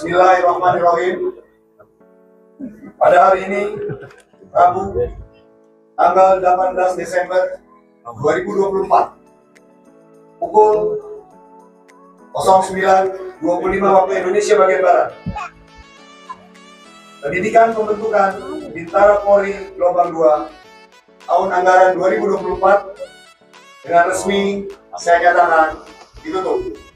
Bismillahirrahmanirrahim. Pada hari ini, Rabu, tanggal 18 Desember 2024, pukul 09.25 waktu Indonesia bagian Barat, Pendidikan Pembentukan Bintara Polri Gelombang 2 tahun anggaran 2024 dengan resmi saya nyatakan ditutup.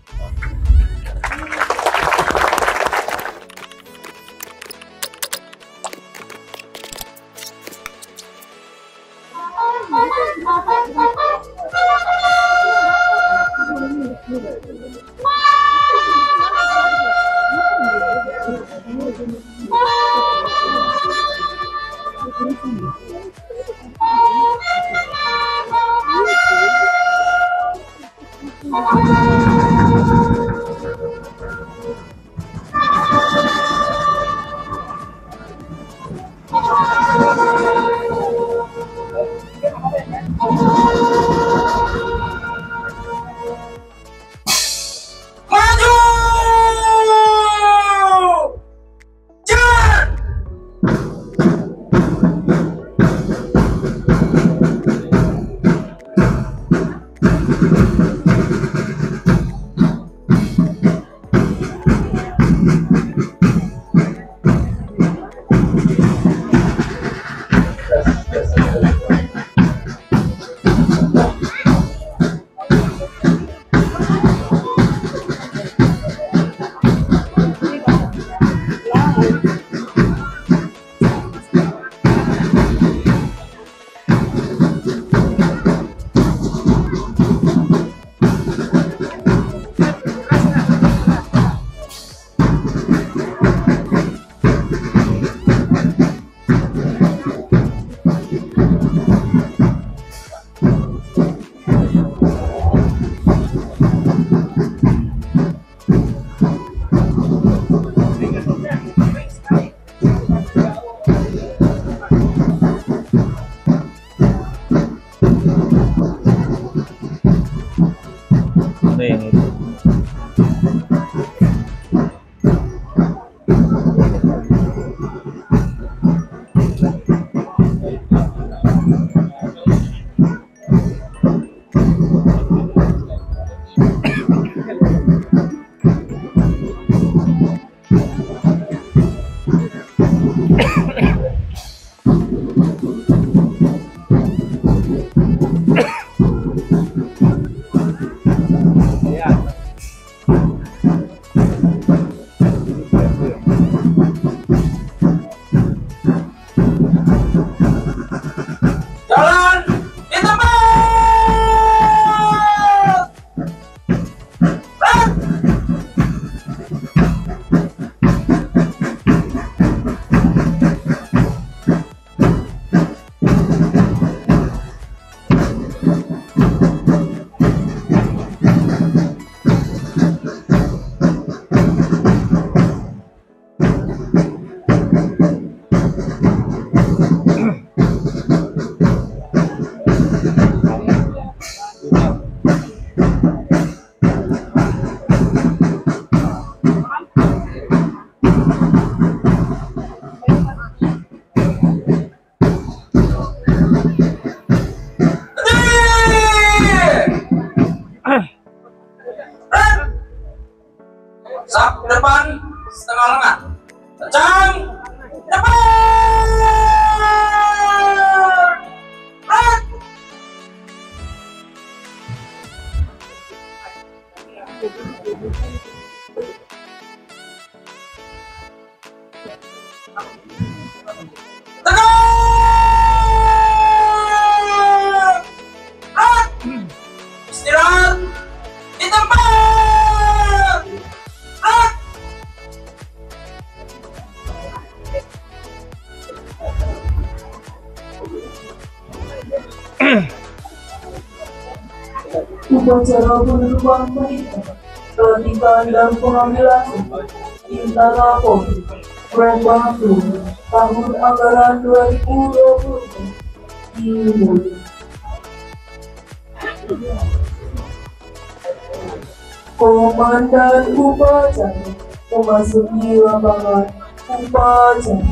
Sap depan setengah lengan, kencang depan. Istirahat di tempat. Upacara penentuan perintah, pelantikan dan pengambilan Bintara Polri Gelombang 2 tahun anggaran 2023 dimulai. Komandan Upacara memasuki lapangan upacara.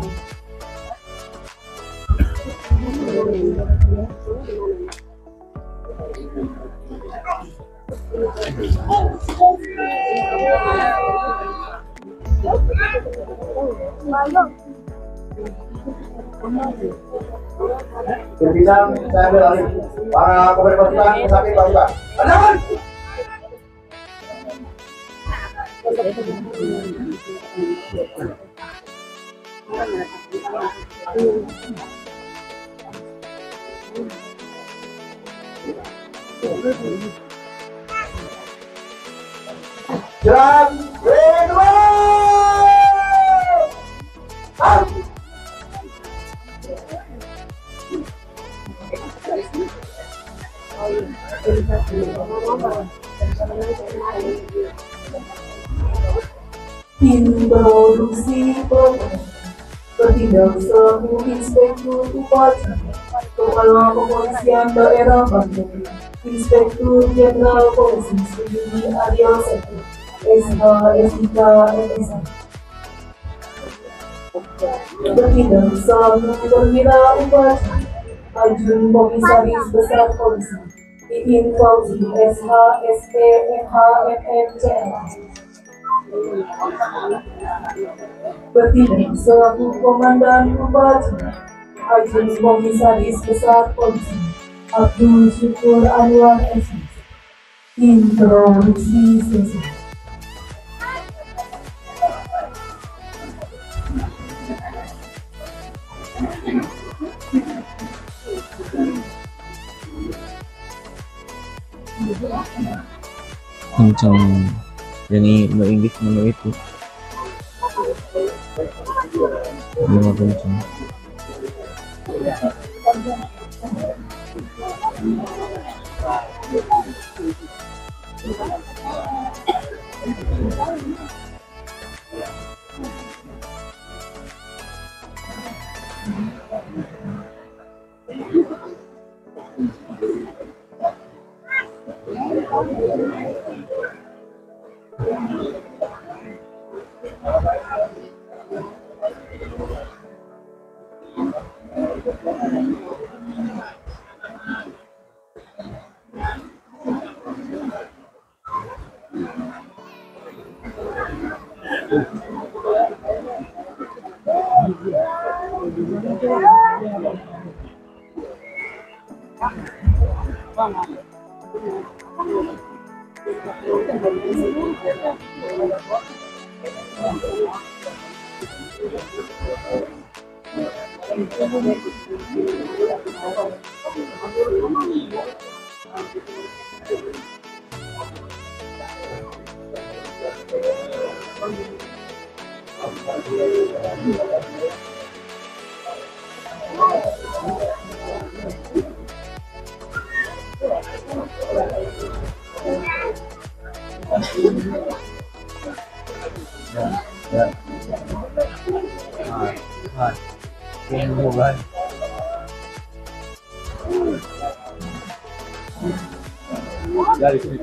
Berbicara, saya ambil alih. Para pemain pasukan sakit pasukan. Ajaran! Jalan, kedua. Introduksi pokok bertindak selaku Inspektur Upacara Kepala Kepolisian Daerah Bandung Inspektur Jenderal Polisi Sudini Aryo Setu SH SIK MSA bertindak selaku Perwira Upacara Ajun Komisaris Besar Polisi Iin Fauzi SH SE MH MM CLA bertindak selaku Komandan Upacara Ajun Komisaris Besar Polisi Abdul Syukur Anwar SS. Introduksi sesi. Kencang jadi Inggris menu itu lima kencang Dari sini.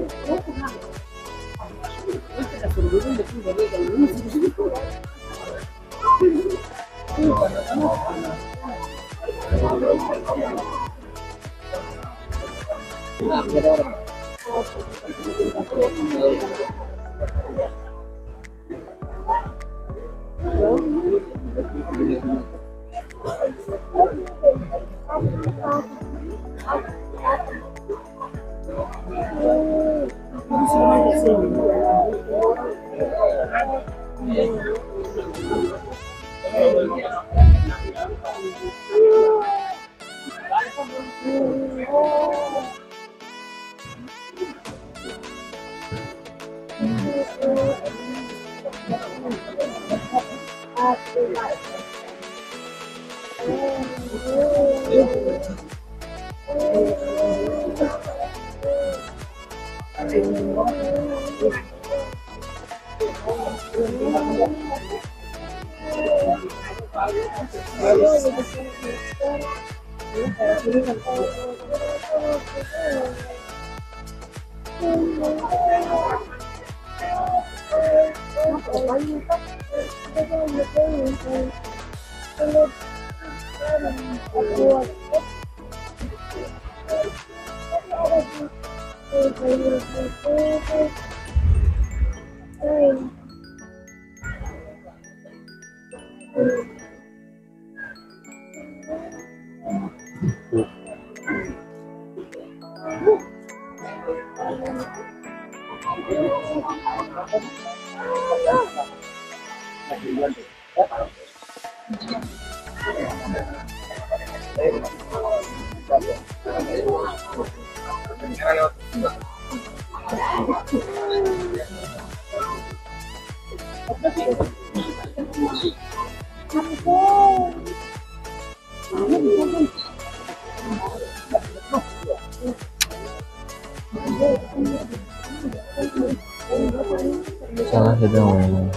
Salah sudah ngomong.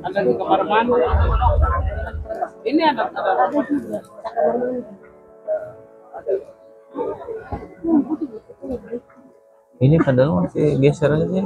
Ada di kamar mandi. Ini ada juga. Ini padahal masih geser aja sih.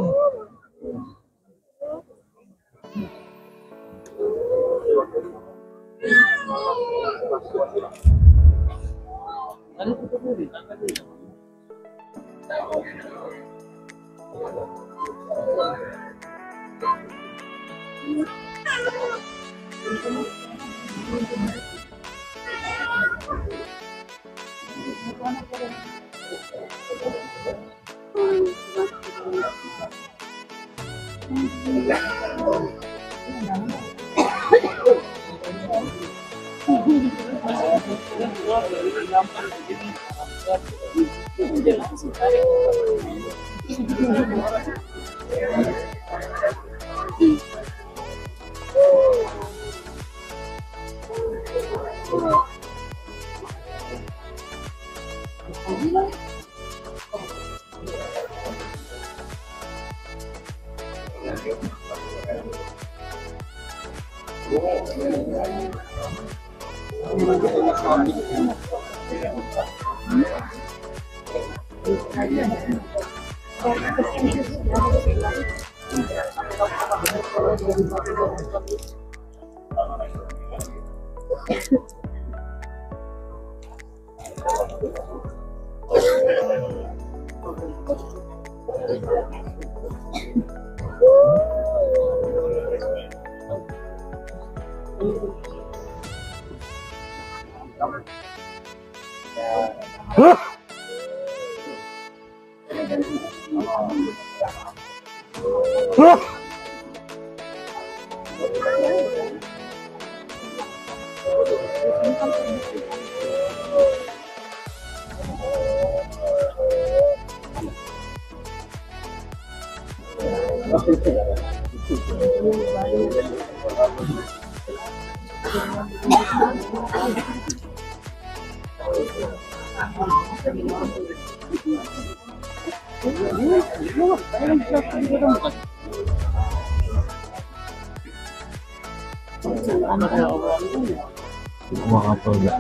Wah, apa enggak?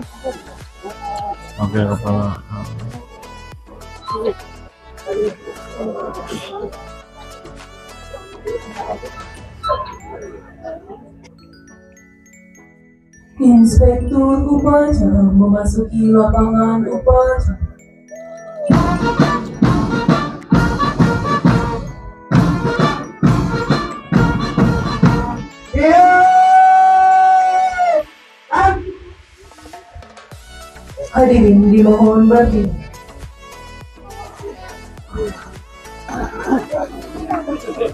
Pakai kepala. Inspektur upacara memasuki lapangan upacara. Hadirin dimohon berdiri.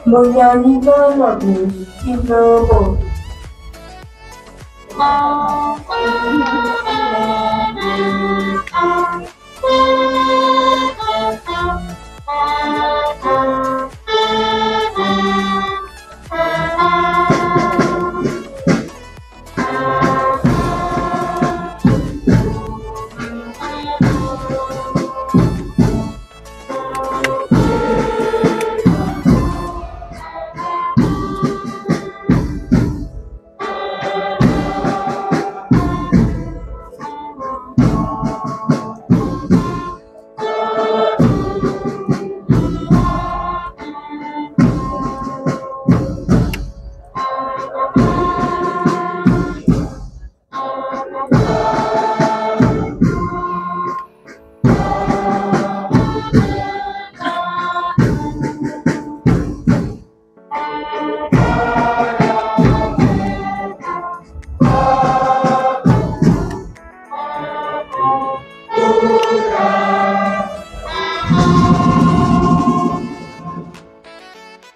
Menyanyikan lagu Himne Polri.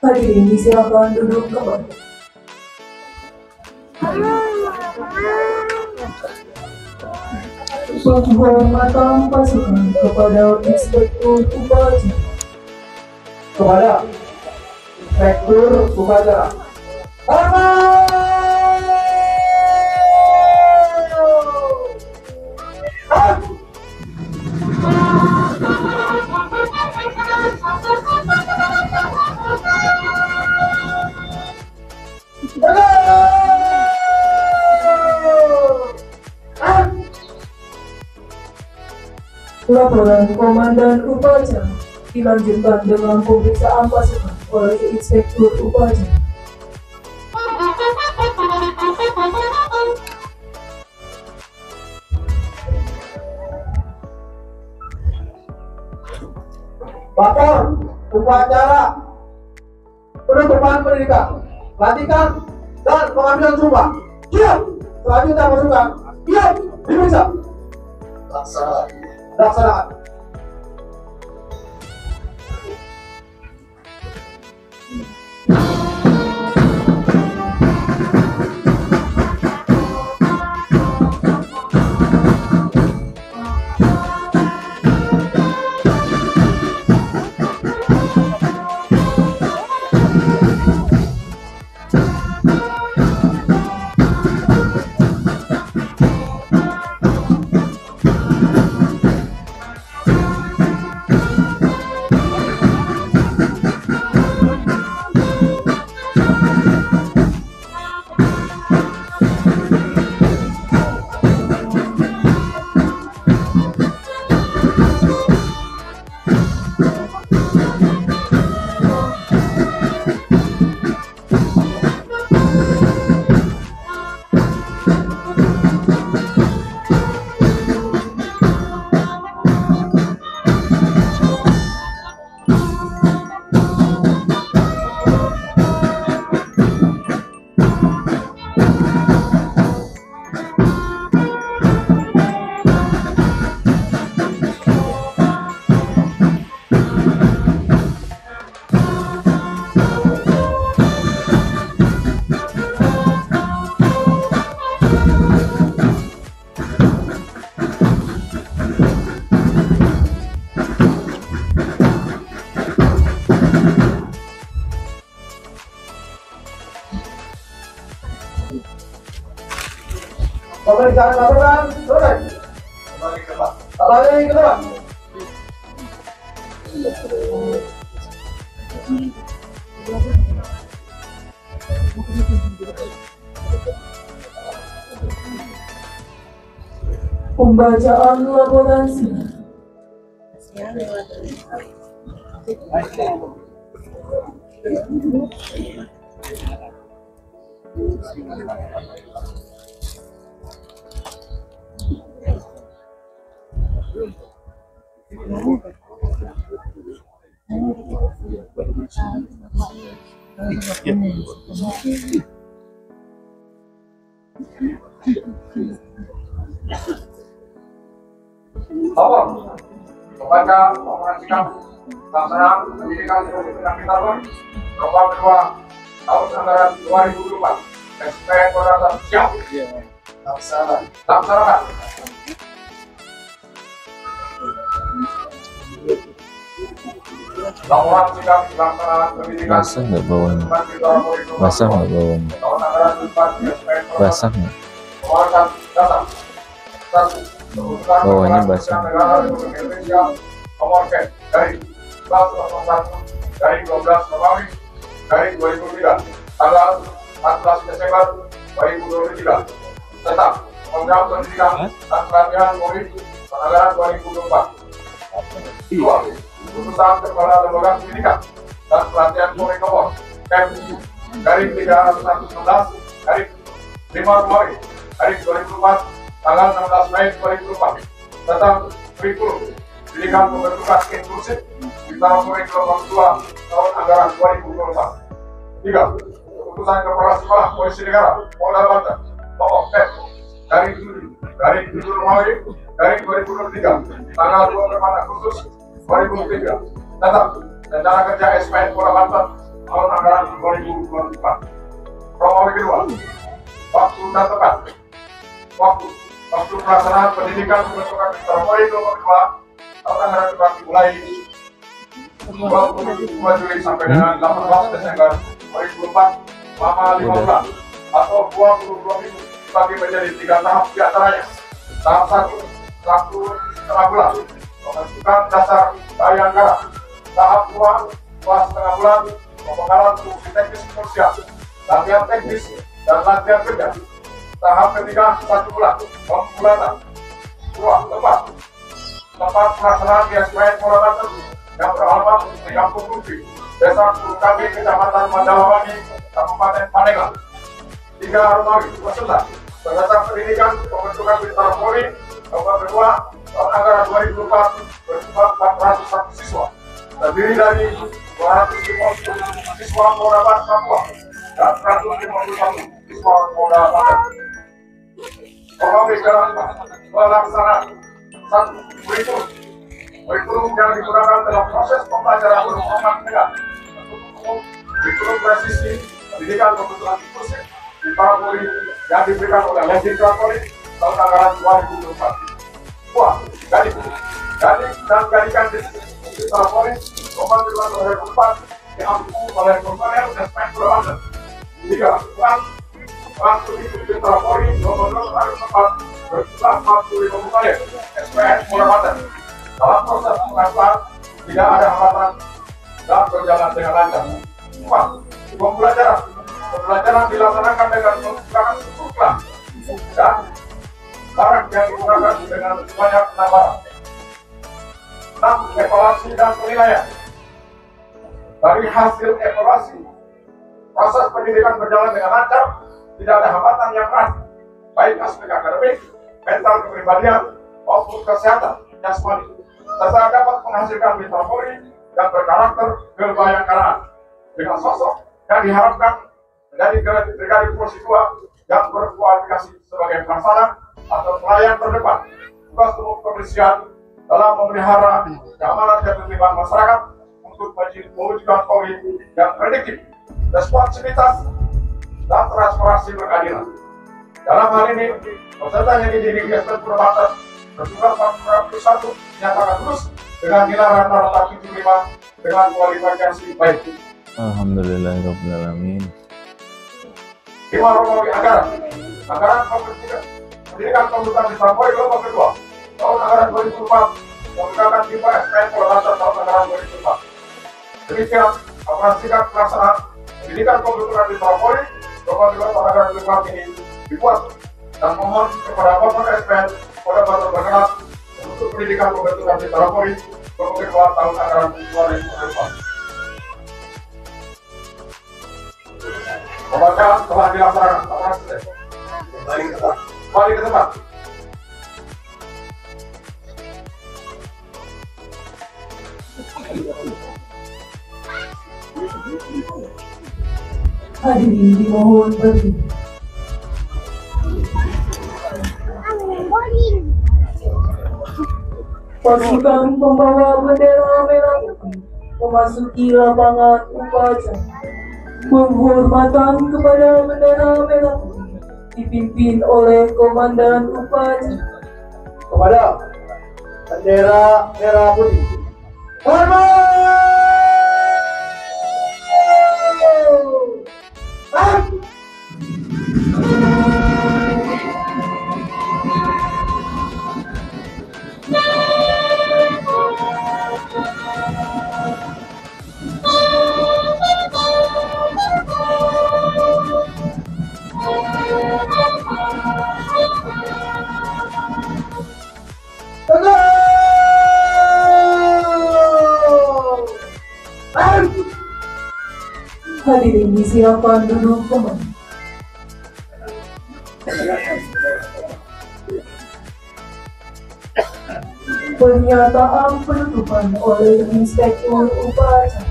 Hadirin disilakan duduk kembali. Penghormatan pasukan kepada Inspektur Upacara. Kepada Inspektur Upacara. Hormat! Laporan Komandan Upacara dilanjutkan dengan pemeriksaan pasukan oleh Inspektur Upacara. Lapor upacara penutupan pendidikan, pelantikan dan pengambilan sumpah. Siap. Selanjutnya pasukan siap diperiksa. Laksanakan. Pemeriksaan pasukan selesai. Kembali ke depan. Kembali ke depan. Pembacaan laporan sidang. Lapor kepada operasikan pelaksanaan pendidikan Universitas Bintang gelombang kedua tahun anggaran 2024. SPN Koordinator siap. Laksanakan. Laporan sikap pelaksanaan pendidikan Basah nggak bawahnya? Universitas Basah nggak bawahnya? tahun anggaran 2024 SPN Basah nggak? Penguatan dasar. Satu. Bawahnya basah. Negara Republik Indonesia nomor K dari 1101 dari 12 Romawi dari 2003 tanggal 14 Desember 2023 tentang program pendidikan dan pelatihan murid anggaran 2024. 2. Putusan Kepala Lembaga Pendidikan dan Pelatihan Polri nomor KM dari 311 dari 5 Romawi dari 2004 tanggal 16 Mei 2004 tentang kurikulum pendidikan pembentukan inklusif di tahun gelombang 2 tahun anggaran 2024. 3. Keputusan Kepala Sekolah Polisi Negara Polda Banten nomor F dari 7 Romawi dari 2023 tanggal 28 Agustus 2003 tentang rencana kerja SPN Polda Banten tahun pelaksanaan pendidikan pembentukan Mitra Polri nomor 2 tahun anggaran dimulai 22 Juli sampai dengan 18 Desember 2004 selama 5 bulan atau 22 minggu dibagi menjadi 3 tahap diantaranya. Tahap 1, 1,5 bulan pembentukan dasar Bayangkara. Tahap 2, 2,5 bulan pembekalan fungsi teknis kepolisian, latihan teknis dan latihan kerja. Tahap ketiga 1 bulan pembulatan. 2, tempat pelaksanaan di SPN Polda Banten yang beralamat di Kampung Lupi, Desa Kurungkabi, Kecamatan Mandalawangi, Kabupaten Pandeglang. 3, Romawi, Wasenda, berdasar pendidikan pembentukan Mitra Polri nomor 2 tahun anggaran 2004 bersifat 401 siswa, terdiri dari 250 siswa Polda Banten Papua dan 151 siswa Polda Banten. Romawi pelaksanaan 1. Kurikulum yang digunakan dalam proses pembelajaran berhubungan dengan kurikulum presisi pendidikan kebutuhan inklusif di Polri yang diberikan oleh Legislatif Polri tahun anggaran 2024. 2. Gadik dan gadikan di Polri nomor 2024 diampu oleh Komisioner SPN Polda Banten. 3. Waktu itu Mitra Polri nomor 2024 berjumlah 45 personel SPN Polda Banten. Dalam proses pengasapan tidak ada hambatan dan berjalan dengan lancar. 4. Pembelajaran dilaksanakan dengan menggunakan struktur dan barang yang digunakan dengan banyak penambahan. 6. Evaluasi dan penilaian. Dari hasil evaluasi, proses pendidikan berjalan dengan lancar, tidak ada hambatan yang keras, baik aspek akademik, mental kepribadian, maupun kesehatan jasmani, serta dapat menghasilkan Mitra Polri yang berkarakter kebayangkaraan dengan sosok yang diharapkan menjadi Brigadir Polisi 2 yang berkualifikasi sebagai pelaksana atau pelayan terdepan tugas umum kepolisian dalam memelihara keamanan dan ketertiban masyarakat untuk mewujudkan Polri yang prediktif, responsivitas, dan transparansi berkeadilan. Dalam hal ini, peserta yang dididik di SPN Polda Banten bertugas 41 dinyatakan lulus dengan nilai rata-rata 75 dengan kualifikasi baik. Alhamdulillahirobbilalamin. 5. Romawi anggaran pendidikan pembentukan Mitra Polri nomor 2 tahun anggaran 2004 menggunakan tipe SPN Polda Banten tahun anggaran 2004. Demikian operasikan pelaksanaan pendidikan pembentukan Mitra Polri nomor 2 tahun anggaran 2004 ini dibuat dan mohon kepada Bapak SPN Polda Banten berkenan untuk pendidikan pembentukan Mitra Polri nomor 2 tahun anggaran 2004. Pembacaan telah dilaksanakan. Kembali ke tempat. Hadirin dimohon berdiri. Pasukan pembawa bendera merah putih memasuki lapangan upacara. Penghormatan kepada bendera merah putih dipimpin oleh Komandan Upacara. Kepada bendera merah putih, hormat! Hadirin disilakan duduk kembali. Pernyataan penutupan oleh Inspektur Upacara.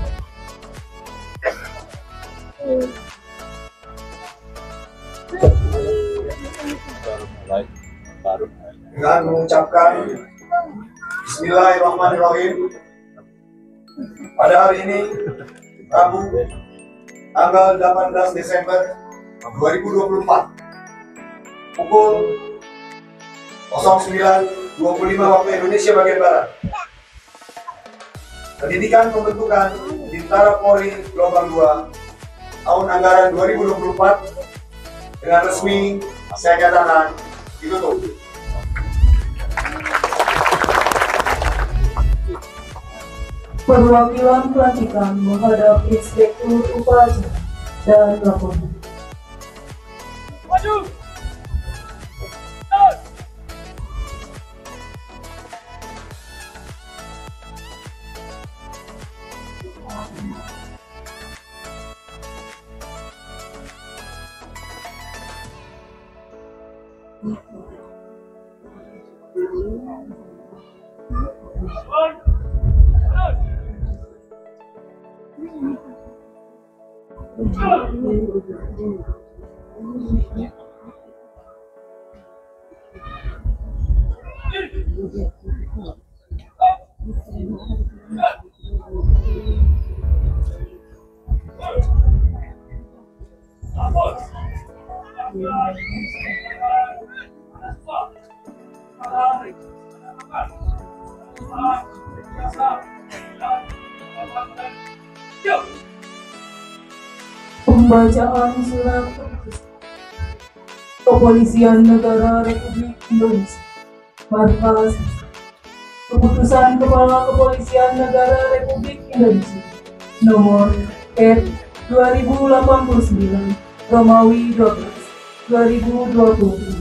Dengan mengucapkan Bismillahirrahmanirrahim. Pada hari ini, Rabu, tanggal 18 Desember 2024, pukul 09.25 waktu Indonesia bagian Barat. Pendidikan pembentukan Bintara Polri Gelombang 2 tahun anggaran 2024 dengan resmi saya nyatakan ditutup. Perwakilan pelantikan menghadap Inspektur Upacara dan laporan. Pembacaan surat Kepolisian Negara Republik Indonesia. Markas Keputusan Kepala Kepolisian Negara Republik Indonesia Nomor R/2089 Romawi 12 2020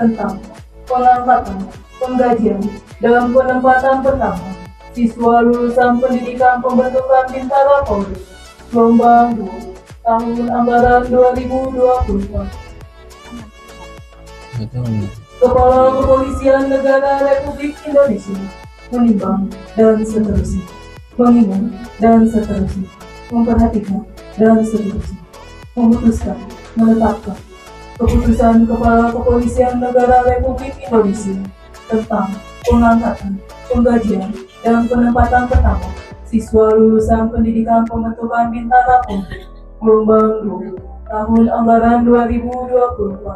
tentang pengangkatan, penggajian, dan penempatan pertama siswa lulusan pendidikan pembentukan Bintara Polri Gelombang 2 tahun anggaran 2024. Kepala Kepolisian Negara Republik Indonesia menimbang dan seterusnya, mengingat dan seterusnya, memperhatikan dan seterusnya, memutuskan, menetapkan Keputusan Kepala Kepolisian Negara Republik Indonesia tentang pengangkatan, penggajian, dan penempatan pertama siswa lulusan pendidikan pembentukan Bintara Polri Gelombang 2 tahun anggaran 2024.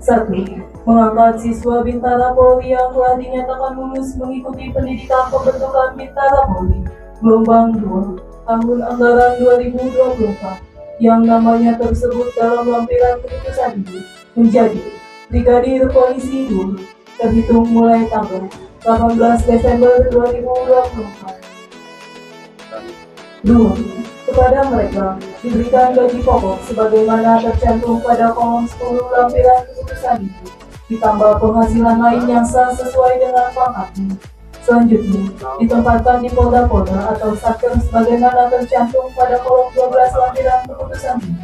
1. Mengangkat siswa Bintara Polri yang telah dinyatakan lulus mengikuti pendidikan pembentukan Bintara Polri Gelombang 2 tahun anggaran 2024 yang namanya tersebut dalam lampiran keputusan ini menjadi Brigadir Polisi 2 terhitung mulai tanggal 18 Desember 2024. 2. Kepada mereka diberikan gaji pokok sebagaimana tercantum pada kolom 10 lampiran keputusan itu, ditambah penghasilan lain yang sah sesuai dengan pangkatnya. Selanjutnya, ditempatkan di polda-polda atau satker sebagaimana tercantum pada kolom 12 lampiran keputusan ini.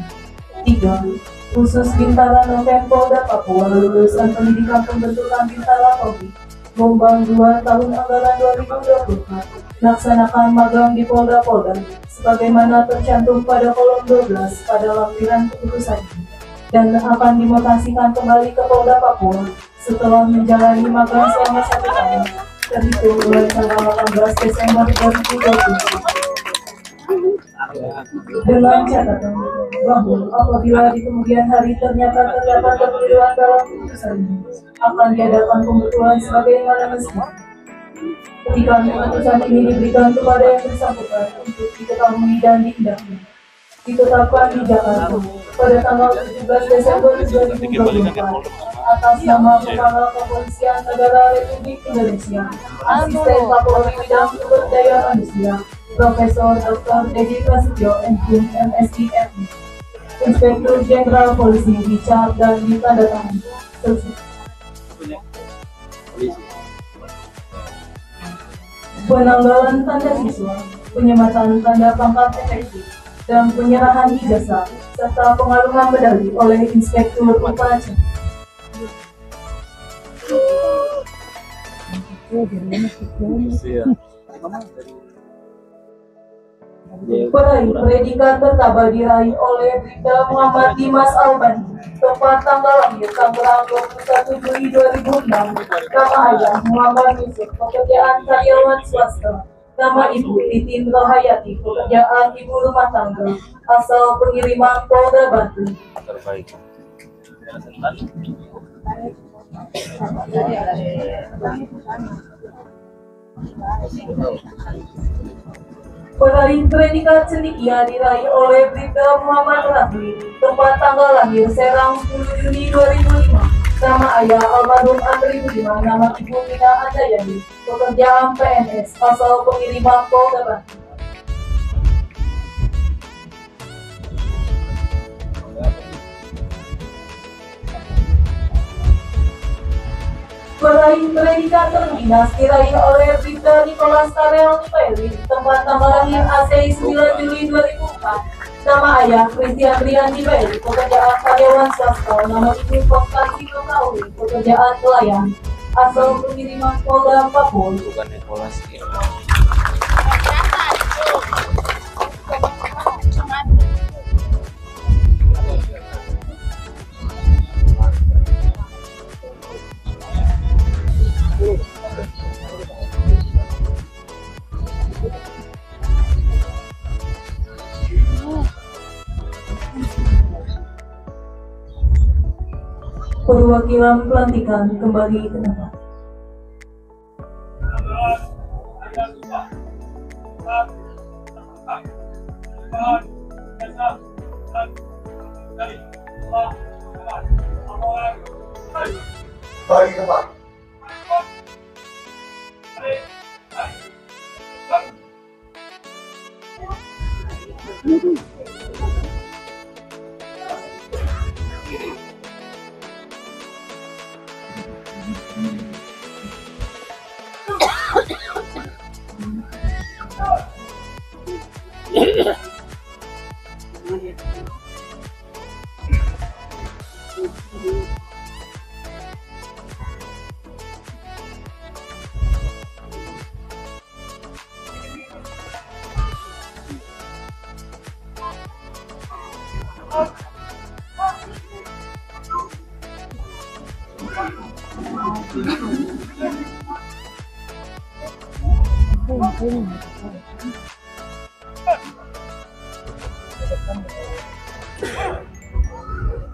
3. Khusus Bintara Noven Polda Papua lulusan pendidikan pembentukan Bintara Polri Gelombang 2 tahun anggaran 2024 laksanakan magang di polda-polda sebagaimana tercantum pada kolom 12 pada lampiran keputusan ini dan akan dimutasikan kembali ke Polda Papua setelah menjalani magang selama 1 tahun terhitung mulai tanggal 18 Desember 2020 dengan catatan bahwa apabila di kemudian hari ternyata terdapat kekeliruan dalam keputusan ini akan diadakan pembetulan sebagaimana mestinya. Ketika keputusan ini diberikan kepada yang bersangkutan untuk diketahui dan diindahkan, ditetapkan di Jakarta pada tanggal 17 Desember 2024 atas nama Kepala Kepolisian Negara Republik Indonesia, Asisten Kapolri Bidang Sumber Daya Manusia, Profesor Dr. Dedi Prasetyo, MPhil, MSc, MI, Inspektur Jenderal Polisi dicap dan ditandatangani. Penanggalan tanda siswa, penyematan tanda pangkat efektif, dan penyerahan ijazah serta pengaluhan medali oleh Inspektur Upacara. Peraih predikat bertambah diraih oleh Bribda Muhammad Dimas Albani, tempat tanggal lahir Tangerang 21 Juli 2006, nama ayah Muhammad Yusuf, pekerjaan karyawan swasta, nama ibu Titin Rohayati, pekerjaan ibu rumah tangga, asal pengiriman Polda Banten. Terbaik. Peraih predikat cendekia diraih oleh Bribda Muhammad Rafi, tempat tanggal lahir Serang 10 Juni 2005. Nama ayah almarhum Andri Budiman, nama ibu Mina Andayani, pekerjaan PNS, asal pengiriman Polda Banten. Peraih predikat terdinas diraih oleh Bribda Nicholas Karel Peli, tempat tanggal lahir AC 9 Juli 2004. Nama ayah Christian Riandi Peli, pekerjaan karyawan swasta, nama ibu Konstansi Kauli, pekerjaan pelayan, asal pengiriman Polda Papua. Bukan Nicholas ya. Perwakilan pelantikan kembali ke tempat. Bagi tempat.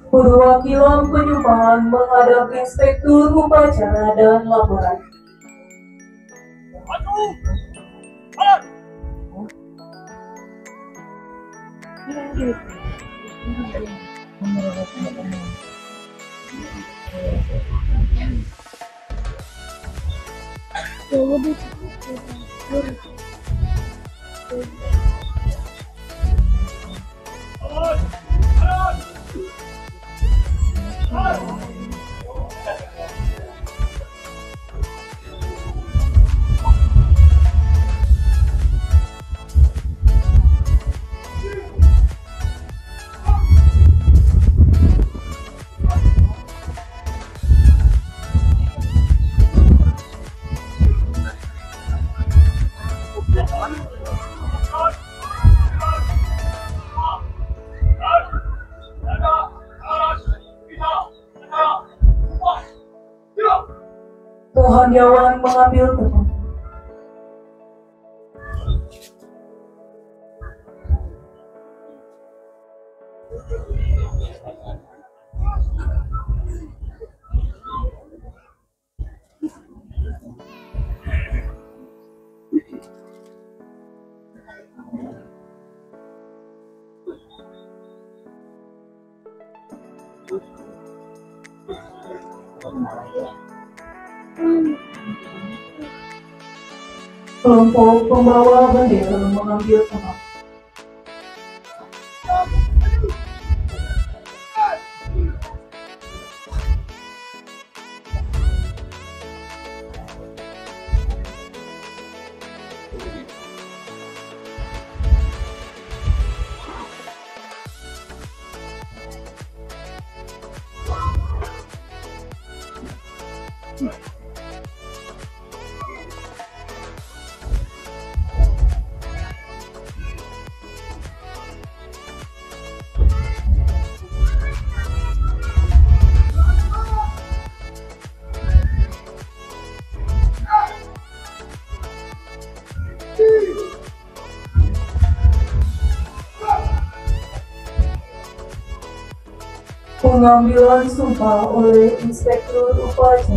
Perwakilan penyumbang menghadap Inspektur Upacara dan Laporan. Pohon Yawan mengambil tempat. Kelompok pembawa bendera mengambil tempat. Pengambilan sumpah oleh Inspektur Upacara.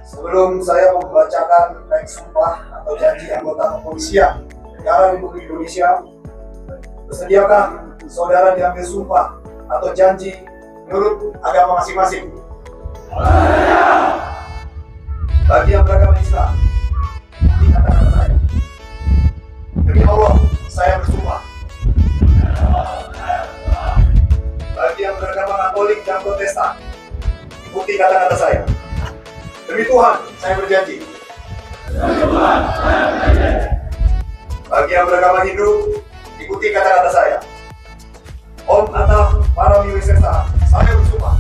Sebelum saya membacakan teks sumpah atau janji anggota kepolisian negara Republik Indonesia, bersediakah saudara diambil sumpah atau janji menurut agama masing-masing? Bagi yang beragama Islam, ini kata-kata saya. Demi Allah, saya bersumpah. Bagi yang beragama Katolik dan Protestan, ikuti kata-kata saya. Demi Tuhan, saya berjanji. Bagi yang beragama Hindu, ikuti kata-kata saya. Om Atah Paramiwisesa, saya bersumpah.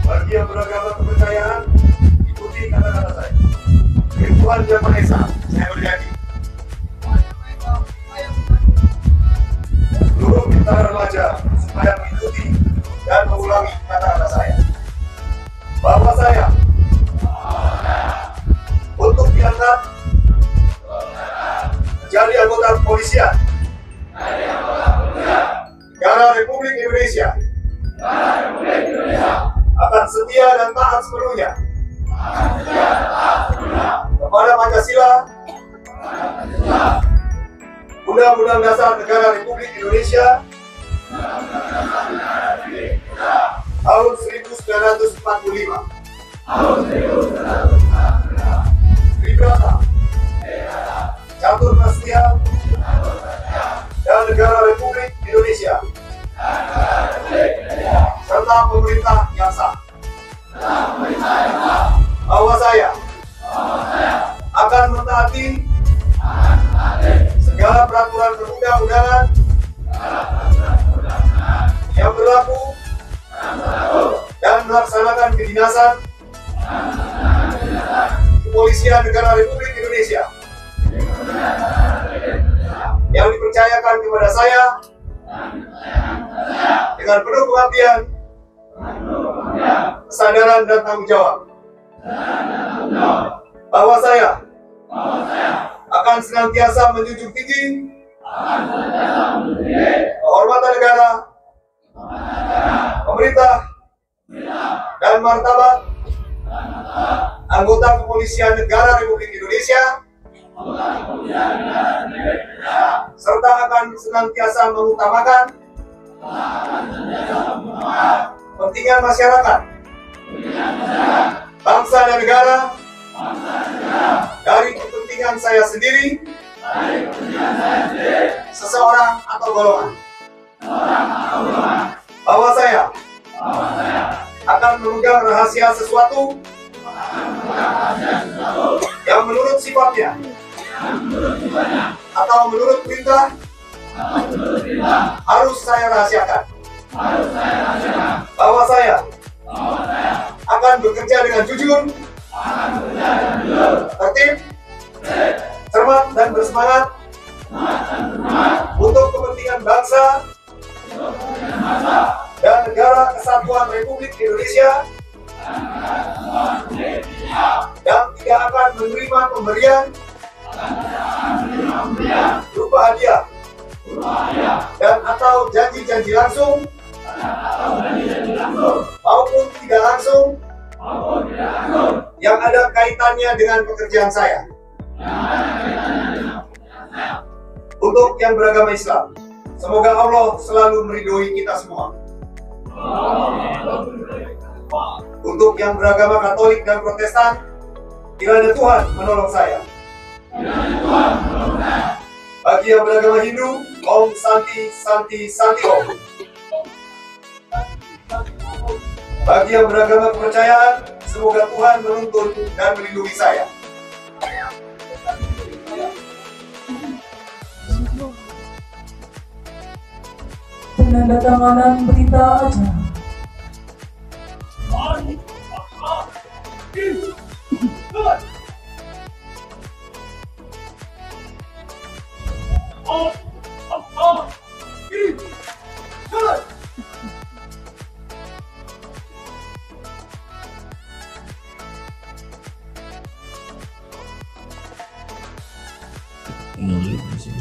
Bagi yang beragama kepercayaan, ikuti kata-kata saya. Demi Tuhan Yang Maha Esa, saya berjanji. Seluruh bintang remaja supaya mengikuti dan mengulangi kata-kata saya. Bahwa saya untuk diangkat menjadi anggota kepolisian negara Republik Indonesia akan setia dan taat sepenuhnya kepada Pancasila, Undang-Undang Dasar Negara Republik Indonesia tahun 1945, Tribrata, Catur Prastia, dan Negara Republik Indonesia, serta pemerintah yang sah. Bahwa saya akan mentaati segala peraturan perundang-undangan yang berlaku dan melaksanakan kedinasan Kepolisian Negara Republik Indonesia yang dipercayakan kepada saya dengan penuh pengabdian, kesadaran dan tanggung jawab. Bahwa saya akan senantiasa menjunjung tinggi kehormatan negara, pemerintah, dan martabat anggota Kepolisian Negara Republik Indonesia, serta akan senantiasa mengutamakan kepentingan masyarakat, bangsa dan negara dari kepentingan saya sendiri, seseorang atau golongan. Bahwa saya akan memegang rahasia sesuatu yang menurut sifatnya atau menurut perintah harus saya rahasiakan. Bahwa saya akan bekerja dengan jujur, tertib, cermat dan bersemangat untuk kepentingan bangsa dan negara kesatuan Republik Indonesia, dan tidak akan menerima pemberian berupa hadiah dan atau janji-janji langsung maupun tidak langsung yang ada kaitannya dengan pekerjaan saya. Untuk yang beragama Islam, semoga Allah selalu meridhoi kita semua. Untuk yang beragama Katolik dan Protestan, kiranya Tuhan menolong saya. Bagi yang beragama Hindu, Om Santi Santi Santi Om. Bagi yang beragama kepercayaan, semoga Tuhan menuntun dan melindungi saya. Penandatanganan berita acara. Iya sih.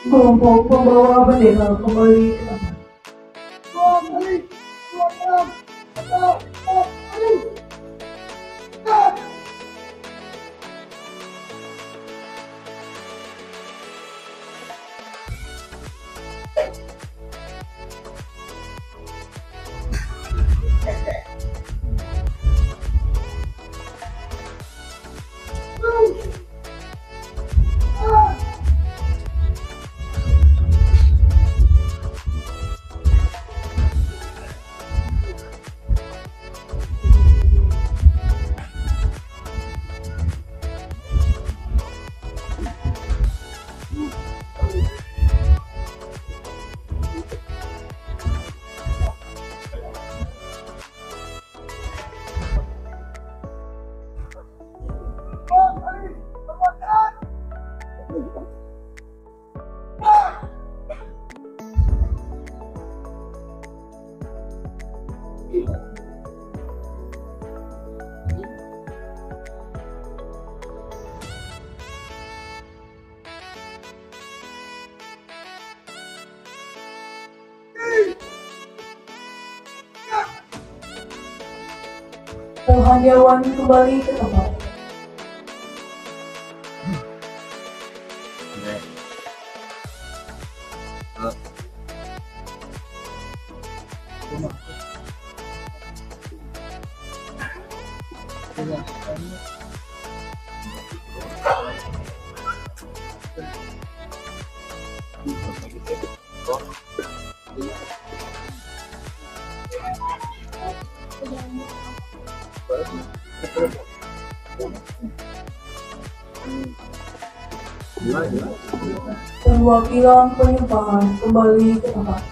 Kelompok pembawa bendera kembali ke tempat. Rohaniawan kembali ke tempat. Perwakilan penyumpahan kembali ke tempat.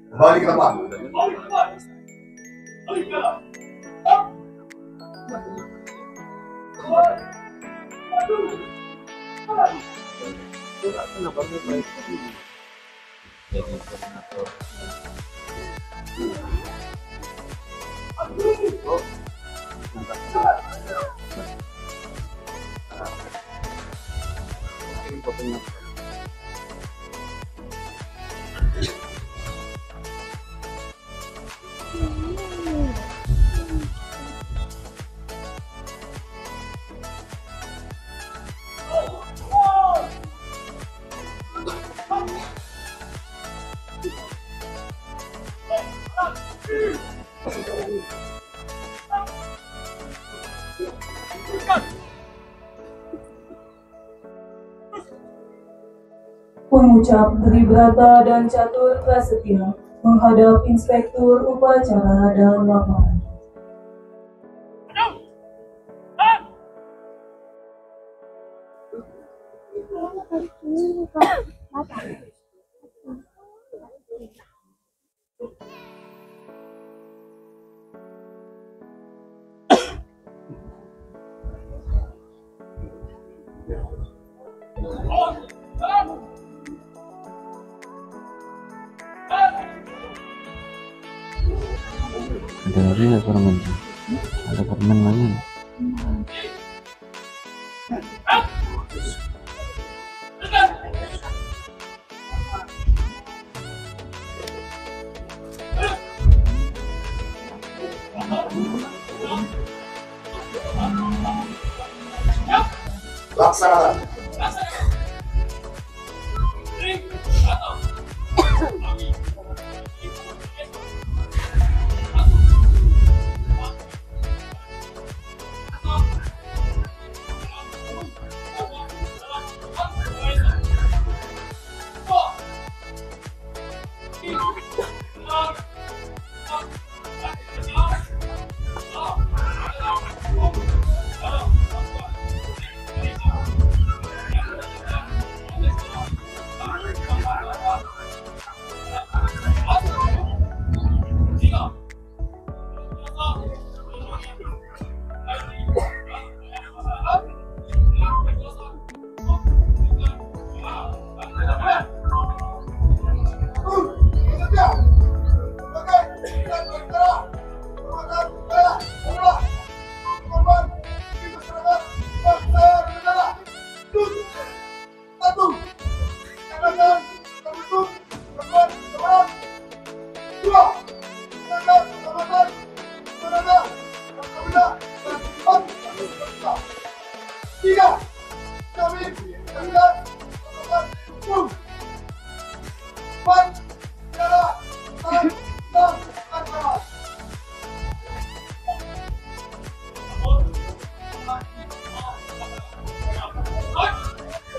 Kembali ke tempat. mengucap Tribrata dan Catur Prasetya menghadap Inspektur Upacara dan Lapangan. Ada lagi nggak permen? Ada permen lagi? Laksanakan.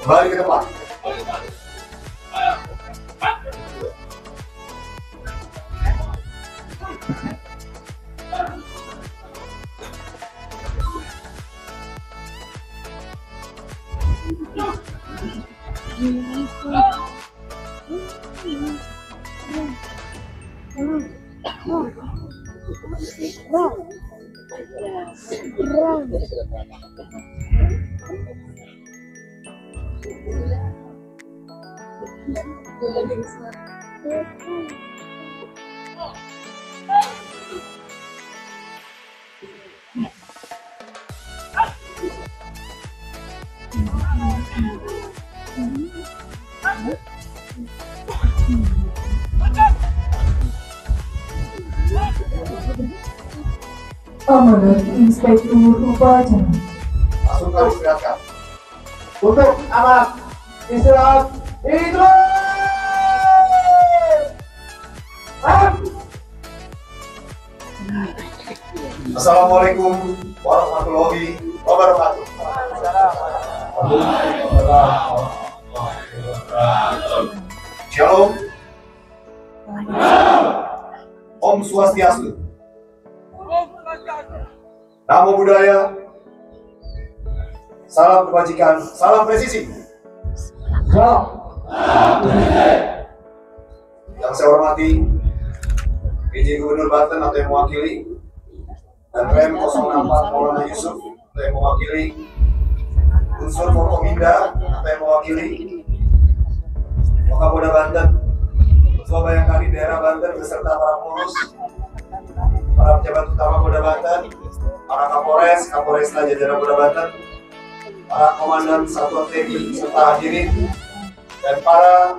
Kembali ke depan. Amanat Inspektur Upacara. Langsung kali istirahatkan. Untuk amanat istirahat hidup. Assalamualaikum warahmatullahi wabarakatuh. Shalom. Om Swastiastu. Namo Buddhaya. Salam kebajikan, salam presisi. Salam. Yang saya hormati PJ Gubernur Banten atau yang mewakili, dan Rem 064 Maulana Yusuf atau yang mewakili, unsur Forkominda atau yang mewakili, Wakapolda Banten, Ketua Bayangkari Daerah Banten beserta para pengurus, para pejabat utama Polda Banten, para Kapolres, Kapolresta jajaran Polda Banten, para komandan satuan TNI serta hadirin, dan para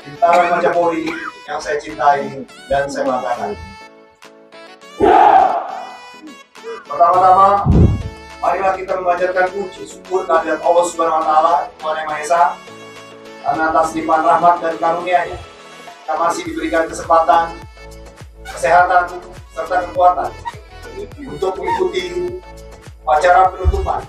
bintara Majapahit yang saya cintai dan saya banggakan. Pertama-tama, marilah kita memanjatkan puji syukur kehadirat Allah Subhanahu wa Ta'ala, Tuhan Yang Maha Esa, karena atas limpahan rahmat dan karunia-Nya kita masih diberikan kesempatan, kesehatan, serta kekuatan untuk mengikuti upacara penutupan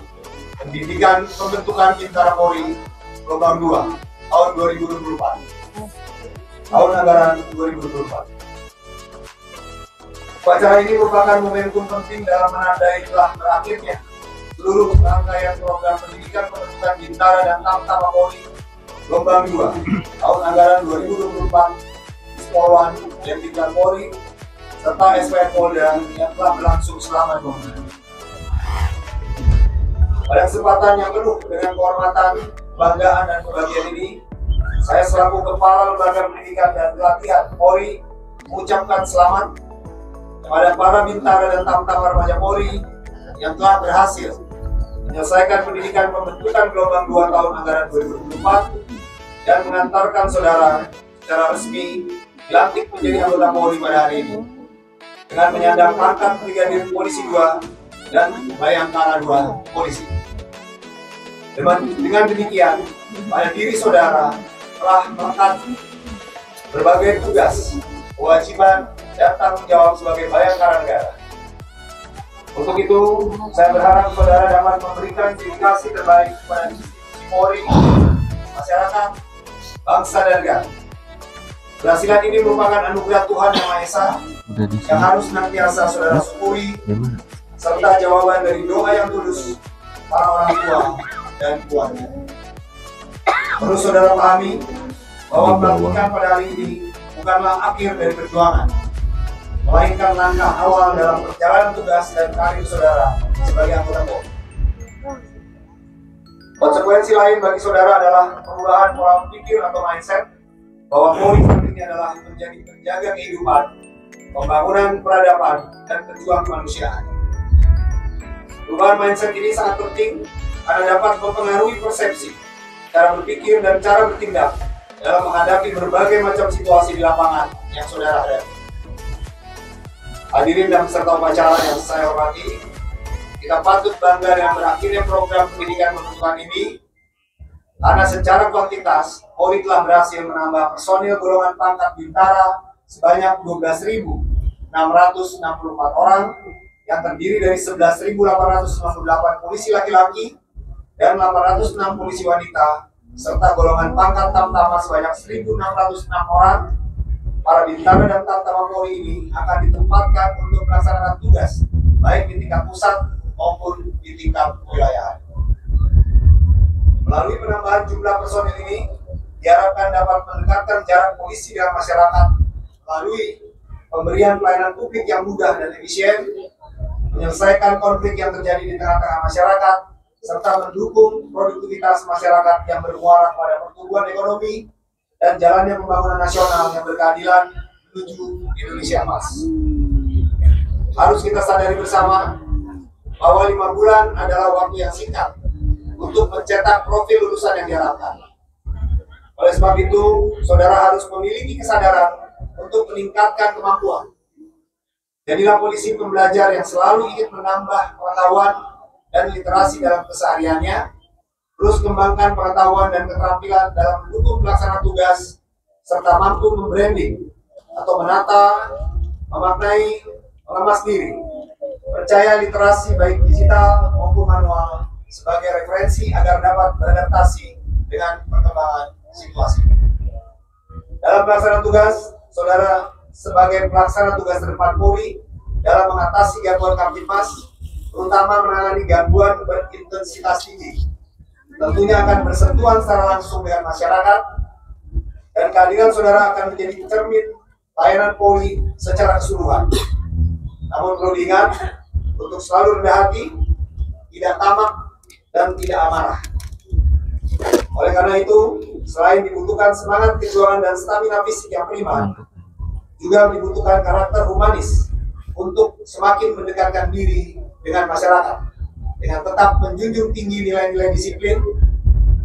pendidikan pembentukan Bintara Polri Gelombang 2 tahun 2024. Tahun anggaran 2024. Upacara ini merupakan momentum penting dalam menandai telah berakhirnya seluruh rangkaian program pendidikan penuntutan Bintara dan Tamtama Polri Gelombang 2 tahun anggaran 2024 di Polwan dan Bintang Polri serta SPM Polda yang telah berlangsung selama 2 bulan. Pada kesempatan yang penuh dengan kehormatan, kebanggaan, dan kebahagiaan ini, saya selaku Kepala Lembaga Pendidikan dan Pelatihan Polri mengucapkan selamat kepada para Bintara dan Tamtama Remaja Polri yang telah berhasil menyelesaikan pendidikan pembentukan gelombang 2 tahun anggaran 2024 dan mengantarkan saudara secara resmi dilantik menjadi anggota Polri pada hari ini dengan menyandang pangkat Brigadir Polisi 2 dan Bayangkara 2 Polisi. Dengan demikian, pada diri saudara telah melekat berbagai tugas, kewajiban, dan tanggung jawab sebagai Bayangkara negara. Untuk itu, saya berharap saudara dapat memberikan dedikasi terbaik kepada institusi Polri, masyarakat, bangsa, dan negara. Keberhasilan ini merupakan anugerah Tuhan Yang Maha Esa yang harus senantiasa saudara syukuri, serta jawaban dari doa yang tulus para orang tua dan keluarga. Perlu saudara pahami bahwa pelantikan pada hari ini bukanlah akhir dari perjuangan, melainkan langkah awal dalam perjalanan tugas dan karir saudara sebagai anggota Polri. Konsekuensi lain bagi saudara adalah perubahan pola pikir atau mindset bahwa Polri pentingnya adalah menjadi penjaga kehidupan, pembangunan peradaban, dan pejuang kemanusiaan. Perubahan mindset ini sangat penting karena dapat mempengaruhi persepsi, cara berpikir, dan cara bertindak dalam menghadapi berbagai macam situasi di lapangan yang saudara hadapi. Hadirin dan peserta upacara yang saya hormati, kita patut bangga dengan berakhirnya program pendidikan pembentukan ini karena secara kuantitas Polri telah berhasil menambah personil golongan pangkat Bintara sebanyak 12.664 orang yang terdiri dari 11.898 polisi laki-laki dan 806 polisi wanita serta golongan pangkat Tamtama sebanyak 1.606 orang. Para Bintara dan Tamtama Polri ini akan ditempatkan untuk melaksanakan tugas baik di tingkat pusat maupun di tingkat wilayah. Melalui penambahan jumlah personil ini diharapkan dapat mendekatkan jarak polisi dengan masyarakat melalui pemberian pelayanan publik yang mudah dan efisien, menyelesaikan konflik yang terjadi di tengah-tengah masyarakat, serta mendukung produktivitas masyarakat yang bermuara pada pertumbuhan ekonomi dan jalannya pembangunan nasional yang berkeadilan menuju Indonesia Emas. Harus kita sadari bersama bahwa 5 bulan adalah waktu yang singkat untuk mencetak profil lulusan yang diharapkan. Oleh sebab itu, saudara harus memiliki kesadaran untuk meningkatkan kemampuan. Jadilah polisi pembelajar yang selalu ingin menambah pengetahuan dan literasi dalam kesehariannya, terus kembangkan pengetahuan dan keterampilan dalam mendukung pelaksanaan tugas, serta mampu membranding atau menata, memaknai, mengemas diri. Percaya literasi baik digital maupun manual sebagai referensi agar dapat beradaptasi dengan perkembangan situasi. Dalam pelaksanaan tugas, saudara sebagai pelaksana tugas terdepan Polri dalam mengatasi gangguan Kamtibmas, terutama menangani gangguan berintensitas tinggi, tentunya akan bersentuhan secara langsung dengan masyarakat, dan kehadiran saudara akan menjadi cermin layanan Polri secara keseluruhan. Namun perlu diingat untuk selalu rendah hati, tidak tamak, dan tidak amarah. Oleh karena itu, selain dibutuhkan semangat perjuangan dan stamina fisik yang prima, juga dibutuhkan karakter humanis untuk semakin mendekatkan diri dengan masyarakat, dengan tetap menjunjung tinggi nilai-nilai disiplin,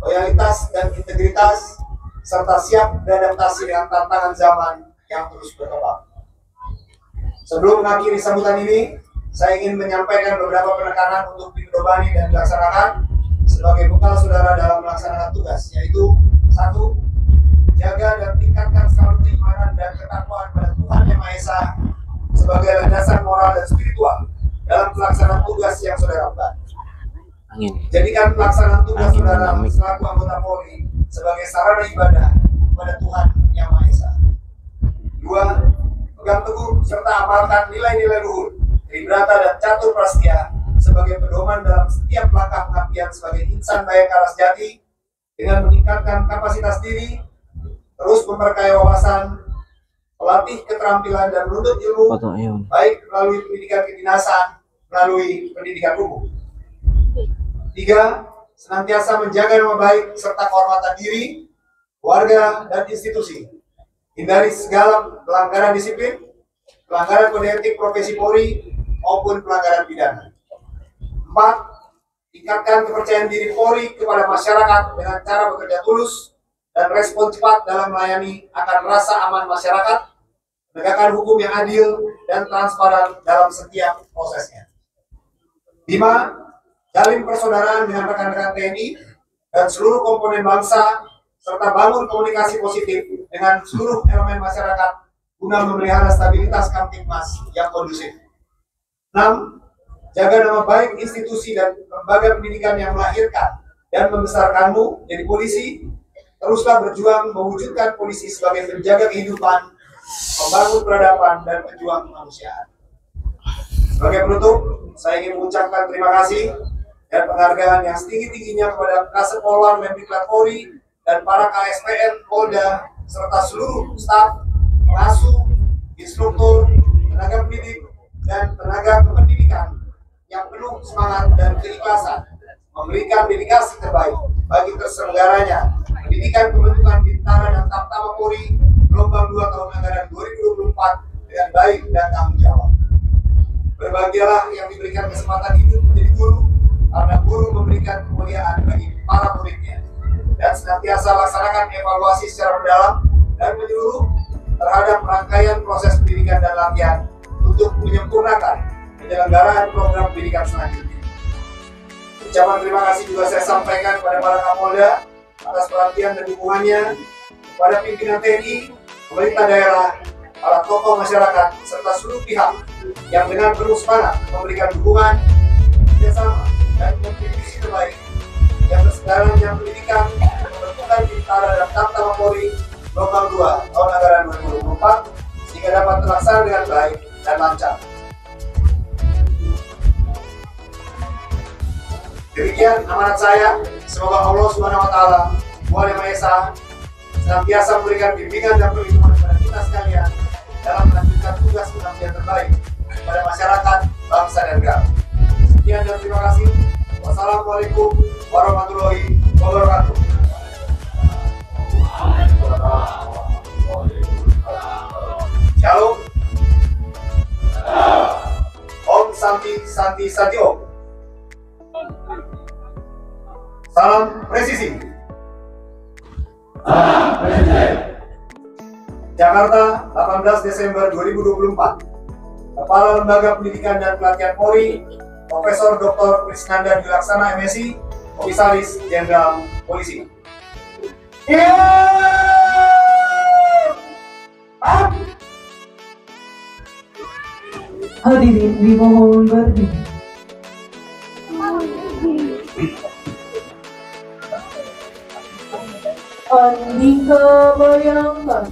loyalitas, dan integritas, serta siap beradaptasi dengan tantangan zaman yang terus berkembang. Sebelum mengakhiri sambutan ini, saya ingin menyampaikan beberapa penekanan untuk diperdobani dan dilaksanakan sebagai bekal saudara dalam melaksanakan tugas, yaitu 1. Jaga dan tingkatkan selalu keimanan dan ketakwaan pada Tuhan Yang Maha Esa sebagai landasan moral dan spiritual dalam pelaksanaan tugas yang saudara lakukan. Jadikan pelaksanaan tugas saudara selaku anggota Polri sebagai sarana ibadah kepada Tuhan Yang Maha Esa. 2. Pegang teguh serta amalkan nilai-nilai luhur, tribrata dan catur prastia sebagai pedoman dalam setiap langkah pengabdian sebagai insan bayangkara sejati dengan meningkatkan kapasitas diri, terus memperkaya wawasan, melatih keterampilan dan menuntut ilmu, baik melalui pendidikan kedinasan, melalui pendidikan umum. 3. Senantiasa menjaga nama baik serta kehormatan diri, warga, dan institusi. Hindari segala pelanggaran disiplin, pelanggaran kode etik profesi Polri, maupun pelanggaran pidana. 4. Tingkatkan kepercayaan diri Polri kepada masyarakat dengan cara bekerja tulus dan respon cepat dalam melayani akan rasa aman masyarakat, menegakkan hukum yang adil dan transparan dalam setiap prosesnya. 5. Jalin persaudaraan dengan rekan-rekan TNI dan seluruh komponen bangsa, serta bangun komunikasi positif dengan seluruh elemen masyarakat guna memelihara stabilitas Kamtibmas yang kondusif. 6. Jaga nama baik institusi dan lembaga pendidikan yang melahirkan dan membesarkanmu jadi polisi. Teruslah berjuang mewujudkan polisi sebagai penjaga kehidupan, membangun peradaban, dan pejuang kemanusiaan. Sebagai penutup, saya ingin mengucapkan terima kasih dan penghargaan yang setinggi-tingginya kepada Kasepolwan Mendiklat Polri dan para KSPN Polda serta seluruh staf, pengasuh, instruktur, tenaga pendidik, dan tenaga kependidikan yang penuh semangat dan keikhlasan memberikan dedikasi terbaik bagi terselenggaranya pendidikan pembentukan Bintara dan Tamtama Polri gelombang 2 tahun anggaran 2024 dengan baik dan tanggung jawab. Berbahagialah yang diberikan kesempatan hidup menjadi guru, karena guru memberikan kemuliaan bagi para muridnya, dan senantiasa laksanakan evaluasi secara mendalam dan menyeluruh terhadap rangkaian proses pendidikan dan latihan untuk menyempurnakan penyelenggaraan program pendidikan selanjutnya. Ucapan terima kasih juga saya sampaikan kepada para Kapolda atas perhatian dan dukungannya, kepada pimpinan TNI, pemerintah daerah, para tokoh masyarakat, serta seluruh pihak yang dengan penuh semangat memberikan dukungan, kerjasama, dan kontribusi terbaik yang bersedaran yang pendidikan pembentukan Bintara dan Tamtama Polri gelombang 2 tahun anggaran 2024 sehingga dapat terlaksana dengan baik dan lancar. Demikian amanat saya. Semoga Allah Subhanahu wa Ta'ala, Tuhan Yang Maha Esa, senantiasa memberikan bimbingan dan perlindungan kepada kita sekalian dalam melanjutkan tugas pengabdian terbaik kepada masyarakat, bangsa, dan negara. Sekian dan terima kasih. Wassalamualaikum warahmatullahi wabarakatuh. Shalom. Om Santi Santi Santi Om. Salam presisi. Jakarta, 18 Desember 2024. Kepala Lembaga Pendidikan dan Pelatihan Polri, Profesor Dr. Krisnanda Dilaksana MSI, Komisaris Jenderal Polisi. Hadirin dimohon berdiri. Andika Bayangkara.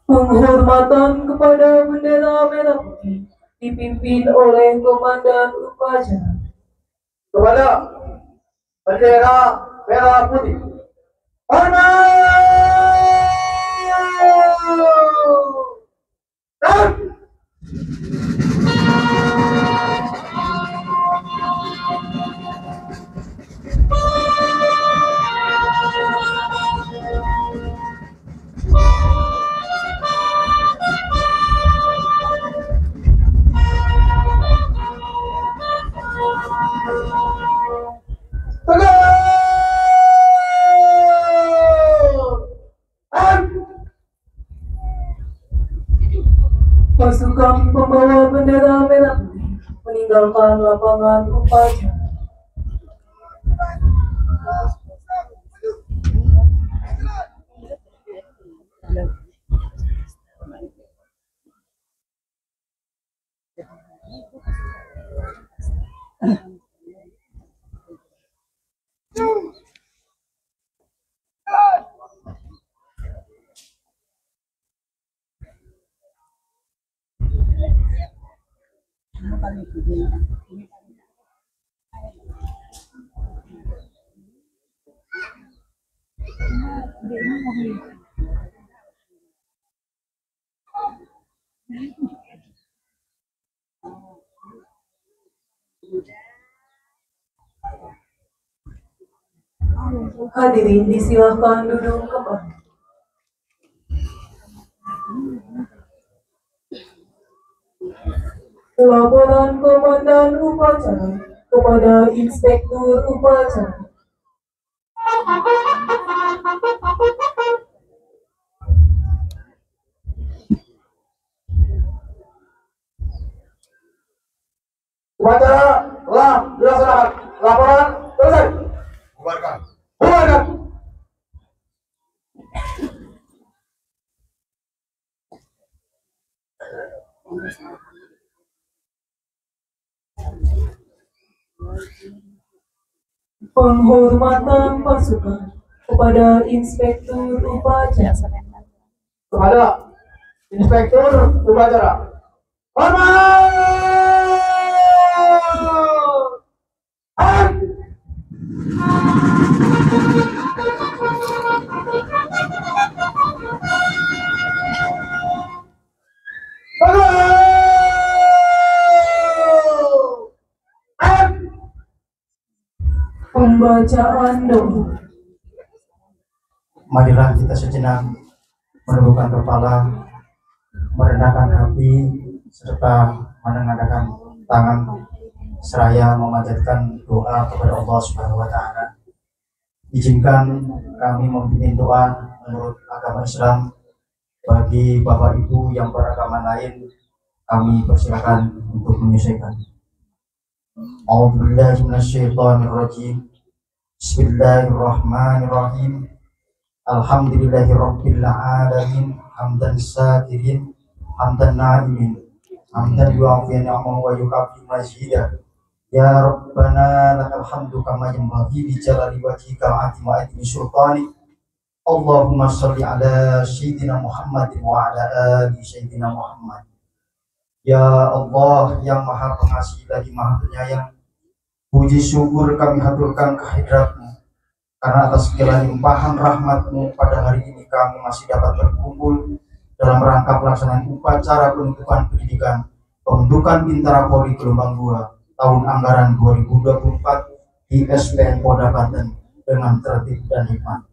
Penghormatan kepada bendera merah putih dipimpin oleh Komandan Upacara. Kepada bendera merah putih, hormat! Dan Pasukan pembawa bendera merah putih meninggalkan lapangan upacara. Hadirin disilahkan duduk kembali. Laporan Komandan Upacara kepada Inspektur Upacara. Upacara telah dilaksanakan. Laporan selesai. Bubarkan. Bubarkan. Penghormatan pasukan kepada Inspektur Upacara. Kepada Inspektur Upacara. Hormat! Pembacaan doa. Marilah kita sejenak menundukkan kepala, merendahkan hati, serta menengadahkan tangan seraya memanjatkan doa kepada Allah Subhanahu wa Ta'ala. Izinkan kami memimpin doa menurut agama Islam. Bagi Bapak Ibu yang beragama lain, kami persilakan untuk menyesuaikan. A'udzubillahi minasyaitonirrajim. Bismillahirrahmanirrahim. Alhamdulillahirabbil alamin, hamdan syakirin, hamdan na'imin, hamdan yu'afi ni'amahu wa yukafi mazidah. Ya Rabbana lakal hamdu kama yanbaghi li jalali wajhika wa 'azimi sultanik. Allahumma shalli ala sayyidina Muhammadin wa ala ali sayyidina Muhammad. Ya Allah yang Maha Pengasih lagi Maha Penyayang, puji syukur kami haturkan kehadirat-Mu karena atas segala limpahan rahmat-Mu pada hari ini kami masih dapat berkumpul dalam rangka pelaksanaan upacara penutupan pendidikan pembentukan Bintara Polri gelombang 2 tahun anggaran 2024 di SPN Polda Banten dengan tertib dan hikmat.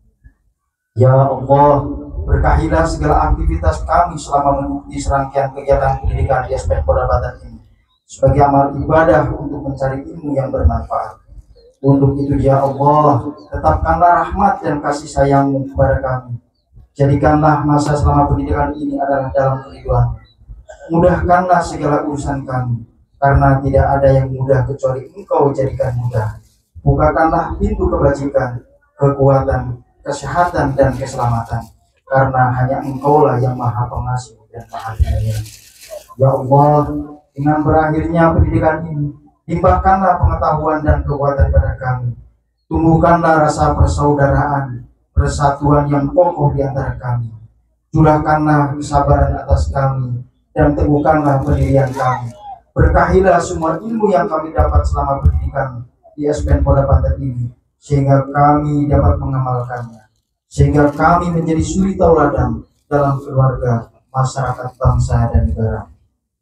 Ya Allah, berkahilah segala aktivitas kami selama mengikuti serangkaian kegiatan pendidikan di SPN Polda Banten ini sebagai amal ibadah untuk mencari ilmu yang bermanfaat. Untuk itu ya Allah, tetapkanlah rahmat dan kasih sayang-Mu kepada kami. Jadikanlah masa selama pendidikan ini adalah dalam keridhaan. Mudahkanlah segala urusan kami, karena tidak ada yang mudah kecuali Engkau jadikan mudah. Bukakanlah pintu kebajikan, kekuatan, kesehatan dan keselamatan, karena hanya Engkaulah yang Maha Pengasih dan Maha Penyayang. Ya Allah, dengan berakhirnya pendidikan ini, limpahkanlah pengetahuan dan kekuatan pada kami. Tumbuhkanlah rasa persaudaraan, persatuan yang kokoh di antara kami. Curahkanlah kesabaran atas kami dan teguhkanlah pendirian kami. Berkahilah semua ilmu yang kami dapat selama pendidikan di SPN Polda Banten ini, sehingga kami dapat mengamalkannya, sehingga kami menjadi suri tauladan dalam keluarga, masyarakat, bangsa dan negara.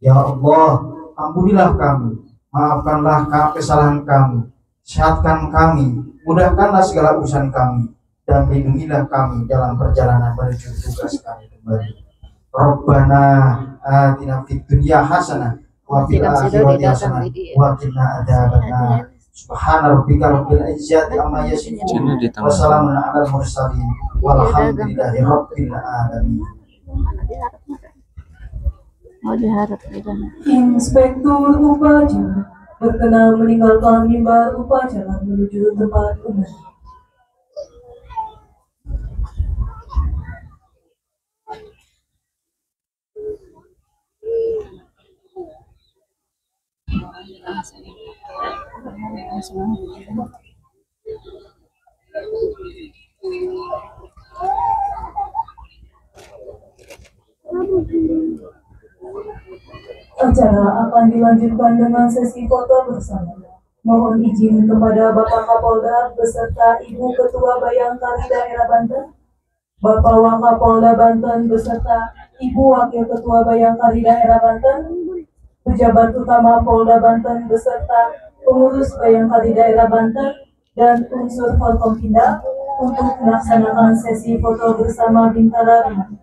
Ya Allah, ampunilah kami, maafkanlah kesalahan kami, sehatkan kami, mudahkanlah segala urusan kami, dan lindungilah kami dalam perjalanan menuju tugas kami kembali. Rabbana atina fid dunya hasanah wa fil akhirati hasanah wa qina adzabannar. Subhana rabbika rabbil izzati amma yasifun wa salamun alal mursalin walhamdulillahi rabbil alamin. Oh, diharap dan Inspektur upacara berkenan meninggalkan mimbar upacara menuju tempat umum. Acara akan dilanjutkan dengan sesi foto bersama. Mohon izin kepada Bapak Kapolda beserta Ibu Ketua Bayangkari Daerah Banten, Bapak Wakapolda Banten beserta Ibu Wakil Ketua Bayangkari Daerah Banten, pejabat utama Polda Banten beserta pengurus Bayangkari Daerah Banten, dan unsur Forkompinda untuk melaksanakan sesi foto bersama Bintara Bintang.